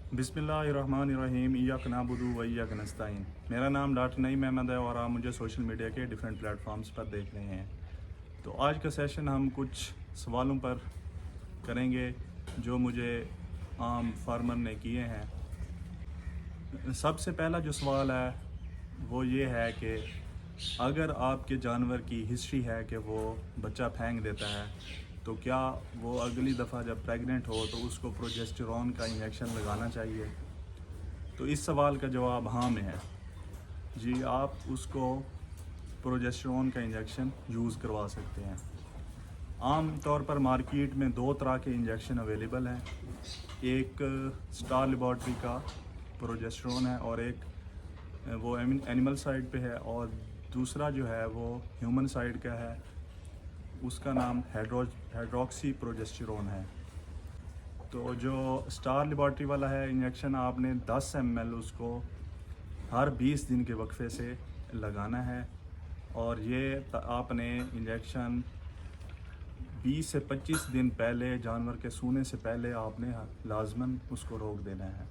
बिस्मिल्लाहिर्रहमानिर्रहीम इय्याक नअबुदु व इय्याक नस्तईन। मेरा नाम डॉक्टर नईम अहमद है और आप मुझे सोशल मीडिया के डिफरेंट प्लेटफॉर्म्स पर देख रहे हैं। तो आज का सेशन हम कुछ सवालों पर करेंगे जो मुझे आम फार्मर ने किए हैं। सबसे पहला जो सवाल है वो ये है कि अगर आपके जानवर की हिस्ट्री है कि वो बच्चा फेंक देता है तो क्या वो अगली दफ़ा जब प्रेग्नेंट हो तो उसको प्रोजेस्टेरॉन का इंजेक्शन लगाना चाहिए? तो इस सवाल का जवाब हाँ में है जी, आप उसको प्रोजेस्टेरॉन का इंजेक्शन यूज़ करवा सकते हैं। आम तौर पर मार्केट में दो तरह के इंजेक्शन अवेलेबल हैं, एक स्टार लेबॉर्ट्री का प्रोजेस्टेरॉन है और एक वो एनिमल साइड पे है, और दूसरा जो है वो ह्यूमन साइड का है, उसका नाम हाइड्रोक्सी प्रोजेस्टेरॉन है। तो जो स्टार लेबॉर्ट्री वाला है इंजेक्शन, आपने 10 ml उसको हर 20 दिन के वक्फे से लगाना है, और ये आपने इंजेक्शन 20 से 25 दिन पहले जानवर के सूने से पहले आपने लाजमन उसको रोक देना है।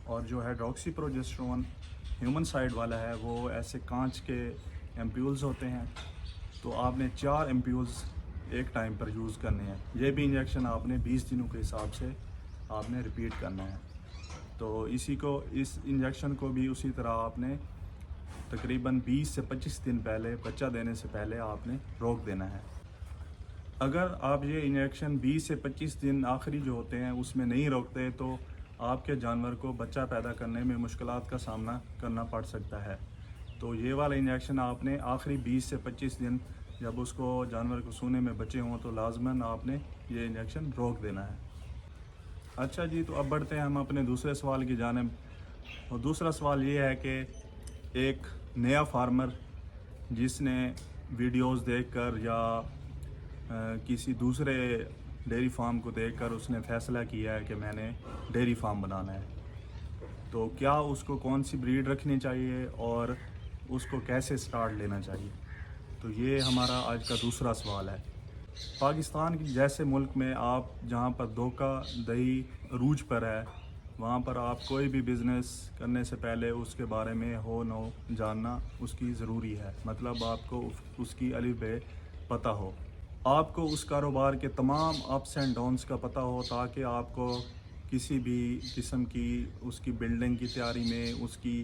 और जो हाइड्रोक्सी प्रोजेस्टेरॉन ह्यूमन साइड वाला है वो ऐसे कांच के एम्प्यूल्स होते हैं, तो आपने 4 एम्प्यूल्स एक टाइम पर यूज़ करने हैं। ये भी इंजेक्शन आपने 20 दिनों के हिसाब से आपने रिपीट करना है। तो इस इंजेक्शन को भी उसी तरह आपने तकरीबन 20 से 25 दिन पहले, बच्चा देने से पहले आपने रोक देना है। अगर आप ये इंजेक्शन 20 से 25 दिन आखिरी जो होते हैं उसमें नहीं रोकते तो आपके जानवर को बच्चा पैदा करने में मुश्किलात का सामना करना पड़ सकता है। तो ये वाला इंजेक्शन आपने आखिरी 20 से 25 दिन जब उसको जानवर को सूने में बचे हों तो लाजमन आपने ये इंजेक्शन रोक देना है। अच्छा जी, तो अब बढ़ते हैं हम अपने दूसरे सवाल की जानिब। और दूसरा सवाल ये है कि एक नया फार्मर जिसने वीडियोस देखकर या किसी दूसरे डेयरी फार्म को देखकर उसने फ़ैसला किया है कि मैंने डेयरी फार्म बनाना है, तो क्या उसको कौन सी ब्रीड रखनी चाहिए और उसको कैसे स्टार्ट लेना चाहिए? तो ये हमारा आज का दूसरा सवाल है। पाकिस्तान जैसे मुल्क में आप जहाँ पर धोखा दही रूज पर है, वहाँ पर आप कोई भी बिज़नेस करने से पहले उसके बारे में हो न हो जानना उसकी ज़रूरी है। मतलब आपको उसकी अलिफ बे पता हो, आपको उस कारोबार के तमाम अप्स एंड डाउन्स का पता हो, ताकि आपको किसी भी किस्म की उसकी बिल्डिंग की तैयारी में, उसकी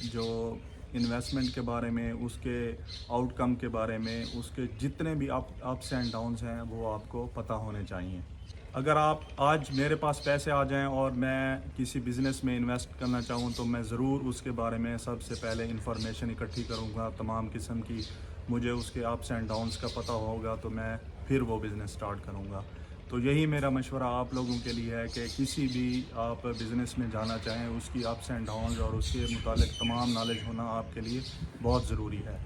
जो इन्वेस्टमेंट के बारे में, उसके आउटकम के बारे में, उसके जितने भी अप्स एंड डाउन्स हैं वो आपको पता होने चाहिए। अगर आप आज मेरे पास पैसे आ जाएं और मैं किसी बिज़नेस में इन्वेस्ट करना चाहूं तो मैं ज़रूर उसके बारे में सबसे पहले इंफॉर्मेशन इकट्ठी करूंगा, तमाम किस्म की। मुझे उसके अप्स एंड डाउन्स का पता होगा तो मैं फिर वो बिज़नेस स्टार्ट करूंगा। तो यही मेरा मशवरा आप लोगों के लिए है कि किसी भी आप बिज़नेस में जाना चाहें उसकी अप्स एंड डाउन्स और उसके मुतालिक तमाम नॉलेज होना आपके लिए बहुत ज़रूरी है।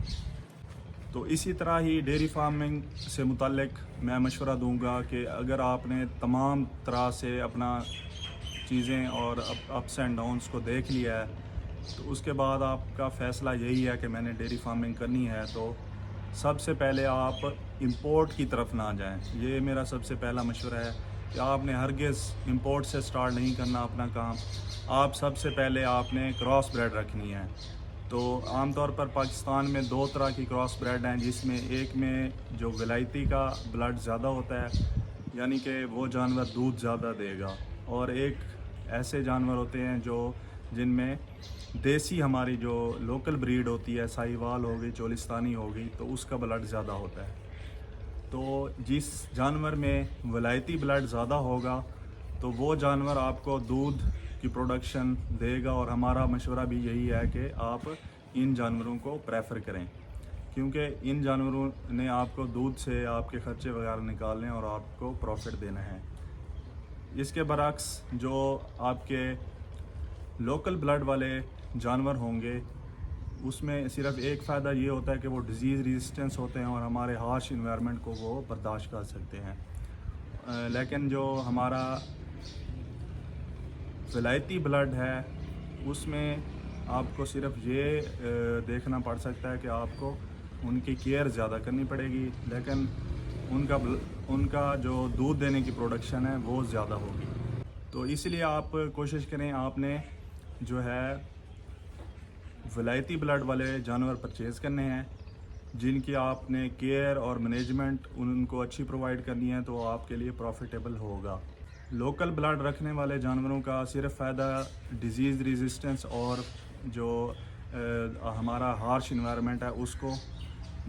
तो इसी तरह ही डेयरी फार्मिंग से मुतालिक मैं मशवरा दूंगा कि अगर आपने तमाम तरह से अपना चीज़ें और अप्स एंड डाउन्स को देख लिया है तो उसके बाद आपका फ़ैसला यही है कि मैंने डेयरी फार्मिंग करनी है, तो सबसे पहले आप इंपोर्ट की तरफ ना जाएं। ये मेरा सबसे पहला मशवरा है कि आपने हरगिज़ इंपोर्ट से स्टार्ट नहीं करना अपना काम। आप सबसे पहले आपने क्रॉस ब्रेड रखनी है। तो आमतौर पर पाकिस्तान में दो तरह की क्रॉस ब्रेड हैं, जिसमें एक में जो विलायती का ब्लड ज़्यादा होता है, यानी कि वो जानवर दूध ज़्यादा देगा, और एक ऐसे जानवर होते हैं जिनमें देसी हमारी जो लोकल ब्रीड होती है, साहिवाल हो गई, चोलिस्तानी हो गई, तो उसका ब्लड ज़्यादा होता है। तो जिस जानवर में विलायती ब्लड ज़्यादा होगा तो वो जानवर आपको दूध की प्रोडक्शन देगा, और हमारा मशवरा भी यही है कि आप इन जानवरों को प्रेफर करें, क्योंकि इन जानवरों ने आपको दूध से आपके ख़र्चे वगैरह निकालने और आपको प्रॉफिट देना है। इसके बरक्स जो आपके लोकल ब्लड वाले जानवर होंगे उसमें सिर्फ एक फ़ायदा ये होता है कि वो डिज़ीज़ रेजिस्टेंस होते हैं और हमारे हार्श इन्वायरमेंट को वो बर्दाश्त कर सकते हैं। लेकिन जो हमारा विलायती ब्लड है उसमें आपको सिर्फ ये देखना पड़ सकता है कि आपको उनकी केयर ज़्यादा करनी पड़ेगी, लेकिन उनका जो दूध देने की प्रोडक्शन है वो ज़्यादा होगी। تو اس لیے آپ کوشش کریں آپ نے جو ہے ولایتی بلڈ والے جانور پرچیز کرنے ہیں جن کی آپ نے کیئر اور مینجمنٹ ان کو اچھی پرووائڈ کرنی ہے تو آپ کے لیے پروفیٹیبل ہوگا۔ لوکل بلڈ رکھنے والے جانوروں کا صرف فائدہ ڈیزیز ریزسٹنس اور جو ہمارا ہارش انوائرمنٹ ہے اس کو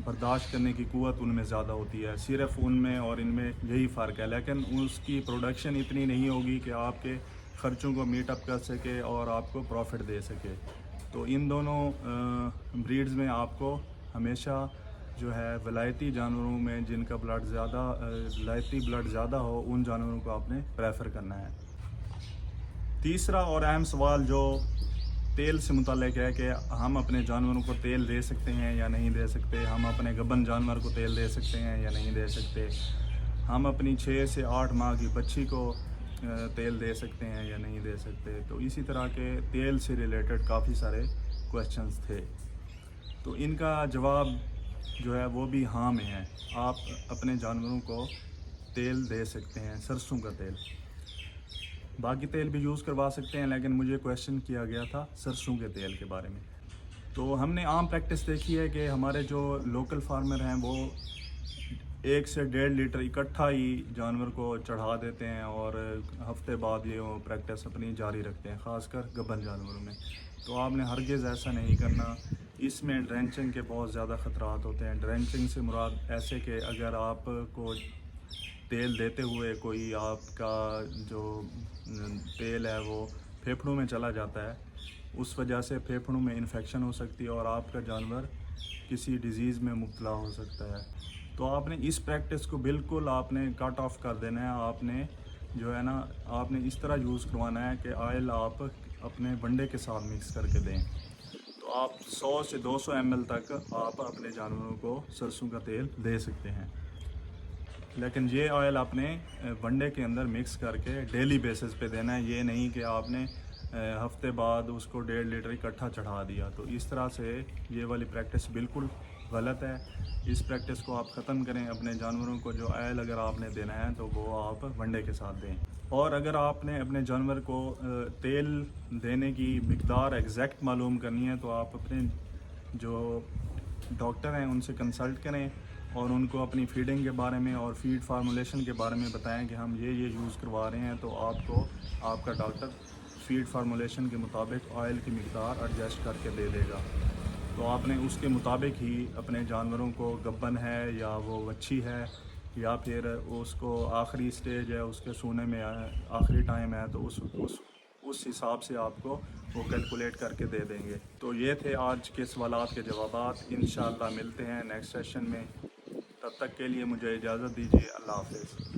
برداشت کرنے کی قوت ان میں زیادہ ہوتی ہے، صرف ان میں اور ان میں یہی فرق ہے، لیکن اس کی پروڈکشن اتنی نہیں ہوگی کہ آپ کے خرچوں کو میٹ اپ کر سکے اور آپ کو پروفٹ دے سکے۔ تو ان دونوں بریڈز میں آپ کو ہمیشہ جو ہے ولایتی جانوروں میں جن کا بلڈ زیادہ ولایتی بلڈ زیادہ ہو ان جانوروں کو آپ نے پریفر کرنا ہے۔ تیسرا اور اہم سوال جو تیل سے متعلق ہے کہ ہم اپنے جانوروں کو تیل دے سکتے ہیں یا نہیں دے سکتے، ہم اپنے گبن جانور کو تیل دے سکتے ہیں یا نہیں دے سکتے، ہم اپنی 6 سے 8 ماہ کی بچی کو تیل دے سکتے ہیں یا نہیں دے سکتے۔ تو اسی طرح کے تیل سے ریلیٹڈ کافی سارے کویشچنز تھے، تو ان کا جواب جو ہے وہ بھی ہاں میں ہے۔ آپ اپنے جانوروں کو تیل دے سکتے ہیں، سرسوں کا تیل، باقی تیل بھی یوز کروا سکتے ہیں، لیکن مجھے کویشچن کیا گیا تھا سرسوں کے تیل کے بارے میں۔ تو ہم نے عام پریکٹس دیکھی ہے کہ ہمارے جو لوکل فارمر ہیں وہ 1 سے 1.5 لیٹر اکٹھا ہی جانور کو چڑھا دیتے ہیں اور ہفتے بعد یہ پریکٹس اپنی جاری رکھتے ہیں، خاص کر گبن جانوروں میں۔ تو آپ نے ہرگز ایسا نہیں کرنا، اس میں ڈرینچنگ کے بہت زیادہ خطرات ہوتے ہیں۔ ڈرینچنگ سے مراد ایسے کہ اگر آپ کو تیل دیتے ہوئے کوئی آپ کا جو تیل ہے وہ پھیپھڑوں میں چلا جاتا ہے، اس وجہ سے پھیپھڑوں میں انفیکشن ہو سکتی ہے اور آپ کا جانور کسی ڈیزیز میں مبتلا ہو سکتا ہے۔ تو آپ نے اس پریکٹس کو بالکل آپ نے کٹ آف کر دینا ہے، آپ نے جو ہے نا آپ نے اس طرح یوز کروانا ہے کہ آئل آپ اپنے ونڈے کے ساتھ مکس کر کے دیں۔ تو آپ 100 سے 200 ml تک آپ اپنے جانوروں کو سرسوں کا تیل دے سکتے ہیں، لیکن یہ آئل آپ نے ونڈے کے اندر مکس کر کے ڈیلی بیسس پہ دینا ہے، یہ نہیں کہ آپ نے ہفتے بعد اس کو 1.5 لیٹر اکٹھا چڑھا دیا۔ تو اس طرح سے یہ والی پریکٹس بالکل غلط ہے، اس پریکٹس کو آپ ختم کریں۔ اپنے جانوروں کو جو آئل اگر آپ نے دینا ہے تو وہ آپ ونڈے کے ساتھ دیں، اور اگر آپ نے اپنے جانور کو تیل دینے کی مقدار ایگزیکٹ معلوم کرنی ہے تو آپ اپنے جو ڈاکٹر ہیں ان سے کنسلٹ کریں اور ان کو اپنی فیڈنگ کے بارے میں اور فیڈ فارمولیشن کے بارے میں بتائیں کہ ہم یہ یوز کروا رہے ہیں، تو آپ کو آپ کا ڈاکٹر فیڈ فارمولیشن کے مطابق آئل کی مقدار ایڈجسٹ کر کے دے دے گا۔ تو آپ نے اس کے مطابق ہی اپنے جانوروں کو گبن ہے یا وہ وچھی ہے یا پھر اس کو آخری سٹیج ہے اس کے سونے میں آخری ٹائم ہے، تو اس حساب سے آپ کو وہ کیلکولیٹ کر کے دے دیں گے۔ تو یہ تھے آج کے سوالات کے جوابات، انشاءاللہ ملتے ہیں نیکسٹ سیشن میں، تب تک کے لیے مجھے اجازت دیجیے، اللہ حافظ۔